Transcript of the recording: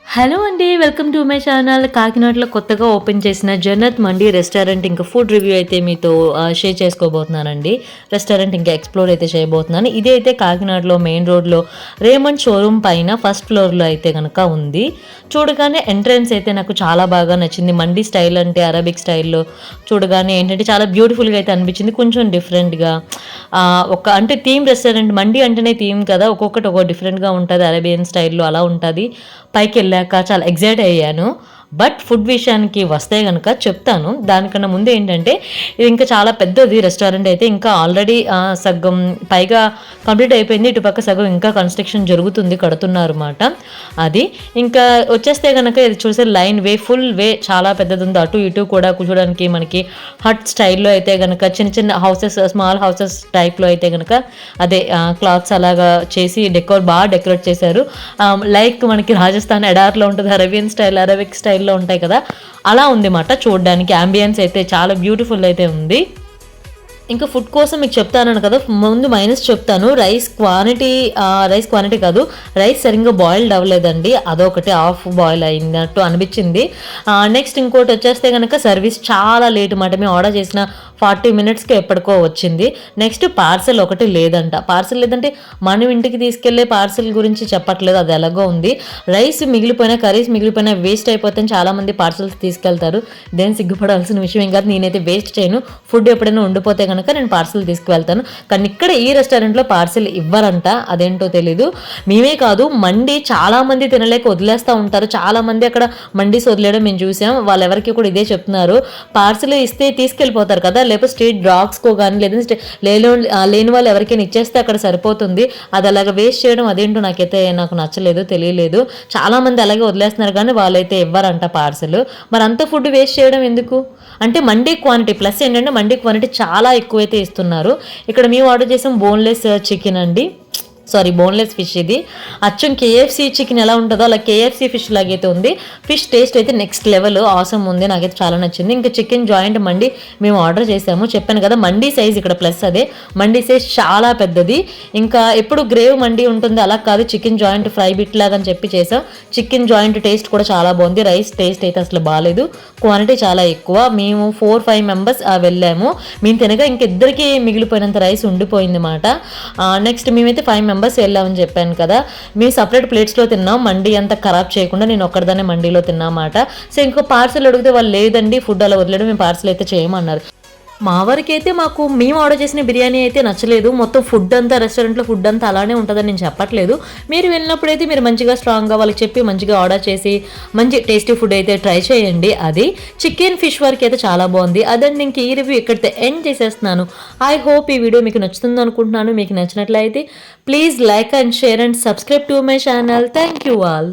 Hello అండి. Welcome to my channel. కాకినాడలో కొత్తగా ఓపెన్ చేసిన జన్నత్ మండి రెస్టారెంట్ ఇంకా ఫుడ్ రివ్యూ అయితే మీతో షేర్ చేసుకోబోతున్నానండి. రెస్టారెంట్ ఇంకా ఎక్స్‌ప్లోర్ అయితే చేయబోతున్నాను. ఇది అయితే కాకినాడలో మెయిన్ రోడ్‌లో రేమండ్ షోరూమ్ పైన ఫస్ట్ ఫ్లోర్‌లో అయితే గనక ఉంది. చూడగానే ఎంట్రన్స్ అయితే నాకు చాలా బాగా నచ్చింది. మండి స్టైల్ అంటే అరబిక్ స్టైల్‌లో చూడగానే ఏంటంటే చాలా బ్యూటిఫుల్‌గా అయితే అనిపించింది. కొంచెం డిఫరెంట్‌గా అంటే థీమ్ రెస్టారెంట్ మండి అంటేనే థీమ్ కదా! ఒక్కొక్కటి ఒక్కో డిఫరెంట్‌గా ఉంటది. అరేబియన్ స్టైల్‌లో అలా ఉంటది. పైకెళ్ళాక చాలా ఎక్సైట్ అయ్యాను. బట్ ఫుడ్ విషయానికి వస్తే గనక చెప్తాను. దానికన్నా ముందు ఏంటంటే ఇది ఇంకా చాలా పెద్దది రెస్టారెంట్ అయితే ఇంకా ఆల్రెడీ సగం పైగా కంప్లీట్ అయిపోయింది. ఇటుపక్క సగం ఇంకా కన్‌స్ట్రక్షన్ జరుగుతుంది. కడుతున్నారన్నమాట. అది. ఇంకా వచ్చేస్తే గనక ఇది చూసే లైన్ వే ఫుల్ వే చాలా పెద్దదుంది. అటు ఇటు కూడా కూర్చోడానికి మనకి హట్ స్టైల్‌లో అయితే గనక చిన్న చిన్న హౌసెస్ స్మాల్ హౌసెస్ టైప్‌లో అయితే గనక అదే క్లాత్స్ అలాగా చేసి బాగా డెకరేట్ చేశారు. లైక్ మనకి రాజస్థాన్ ఎడార్‌లో ఉంటది. అరేబియన్ స్టైల్, అరబిక్ స్టైల్‌లో ఉంటాయి కదా! అలా ఉందిమాట చూడడానికి. యాంబియన్స్ అయితే చాలా బ్యూటిఫుల్ అయితే ఉంది. ఇంకా ఫుడ్ కోసం మీకు చెప్తానన్నాను కదా! ముందు మైనస్ చెప్తాను. రైస్ క్వాంటిటీ కాదు. రైస్ సరిగ్గా బాయిల్డ్ అవ్వలేదండి. అదొకటి హాఫ్ బాయిల్ అయినట్టు అనిపించింది. నెక్స్ట్ ఇంకోటి వచ్చేస్తే గనక సర్వీస్ చాలా లేట్ మాట. మేము ఆర్డర్ చేసిన 40 మినిట్స్‌కి ఎప్పటికో వచ్చింది. నెక్స్ట్ పార్సెల్ ఒకటి లేదంట. పార్సెల్ లేదంటే మనం ఇంటికి తీసుకెళ్ళే పార్సెల్ గురించి చెప్పట్లేదు. అది ఎలాగో ఉంది. రైస్ మిగిలిపోయినా, కర్రీస్ మిగిలిపోయినా వేస్ట్ అయిపోతాయని చాలామంది పార్సెల్స్ తీసుకెళ్తారు. దేని సిగ్గుపడాల్సిన విషయం ఏం కాదు. నేనైతే వేస్ట్ చేయను. ఫుడ్ ఎప్పుడైనా ఉండిపోతే కనుక నేను పార్సెల్ తీసుకువెళ్తాను. కానీ ఇక్కడ ఈ రెస్టారెంట్‌లో పార్సెల్ ఇవ్వరంట. అదేంటో తెలీదు. మేమే కాదు మండి చాలామంది తినలేక వదిలేస్తూ ఉంటారు. చాలామంది అక్కడ మండీస్ వదిలేయడం మేము చూసాం. వాళ్ళెవరికి కూడా ఇదే చెప్తున్నారు. పార్సెల్ ఇస్తే తీసుకెళ్ళిపోతారు కదా! లేకపోతే స్ట్రీట్ డాగ్స్‌కో గానీ లేదంటే లేని వాళ్ళు ఎవరికైనా ఇచ్చేస్తే అక్కడ సరిపోతుంది. అది అలాగా వేస్ట్ చేయడం అదేంటో నాకు నచ్చలేదు, తెలియలేదు. చాలామంది అలాగే వదిలేస్తున్నారు కానీ వాళ్ళైతే ఇవ్వరంట పార్సెల్. మరి అంత ఫుడ్ వేస్ట్ చేయడం ఎందుకు? అంటే మండీ క్వాంటిటీ ప్లస్ ఏంటంటే మండీ క్వాంటిటీ చాలా ఎక్కువైతే ఇస్తున్నారు. ఇక్కడ మేము ఆర్డర్ చేసాం బోన్‌లెస్ చికెన్ అండి. బోన్‌లెస్ ఫిష్ ఇది. అచ్చం కేఎఫ్‌సీ చికెన్ ఎలా ఉంటదో అలా కేఎఫ్‌సీ ఫిష్ లాగైతే ఉంది. ఫిష్ టేస్ట్ అయితే నెక్స్ట్ లెవెల్ ఆసమ్ ఉంది. నాకైతే చాలా నచ్చింది. ఇంకా చికెన్ జాయింట్ మండి మేము ఆర్డర్ చేసాము. చెప్పాను కదా మండి సైజ్ ఇక్కడ ప్లస్ అదే. మండి సైజ్ చాలా పెద్దది. ఇంకా ఎప్పుడు గ్రేవ్ మండి ఉంటుంది అలా కాదు. చికెన్ జాయింట్ ఫ్రై బిట్ లాగా అని చెప్పి చేసాం. చికెన్ జాయింట్ టేస్ట్ కూడా చాలా బాగుంది. రైస్ టేస్ట్ అయితే అసలు బాగాలేదు. క్వాంటిటీ చాలా ఎక్కువ. మేము 4-5 మెంబర్స్ వెళ్ళాము. మేము తినగా ఇంకిద్దరికి మిగిలిపోయినంత రైస్ ఉండిపోయింది మాట. నెక్స్ట్ మేమైతే 5 మెంబర్స్ వెళ్ళామని చెప్పాను కదా! మేము సపరేట్ ప్లేట్స్‌లో తిన్నాం. మండి అంతా ఖరాబ్ చేయకుండా నేను ఒక్కడిదాన్నే మండీలో తిన్నామాట. సో ఇంకో పార్సెల్ అడిగితే వాళ్ళు లేదండి ఫుడ్ అలా వదిలేయడం మేము పార్సెల్ అయితే చేయమన్నారు. మా వరకైతే మేము ఆర్డర్ చేసిన బిర్యానీ అయితే నచ్చలేదు. మొత్తం ఫుడ్ అంతా రెస్టారెంట్‌లో ఫుడ్ అంతా అలానే ఉంటుందని నేను చెప్పట్లేదు. మీరు వెళ్ళినప్పుడైతే మీరు మంచిగా స్ట్రాంగ్‌గా వాళ్ళకి చెప్పి మంచిగా ఆర్డర్ చేసి మంచి టేస్టీ ఫుడ్ అయితే ట్రై చేయండి. అది చికెన్ ఫిష్ వరకు అయితే చాలా బాగుంది. అదండి ఇంక ఈ రివ్యూ ఇక్కడితో ఎండ్ చేసేస్తున్నాను. ఐ హోప్ ఈ వీడియో మీకు నచ్చుతుంది అనుకుంటున్నాను. మీకు నచ్చినట్లయితే please like and share and subscribe to my channel. Thank you all.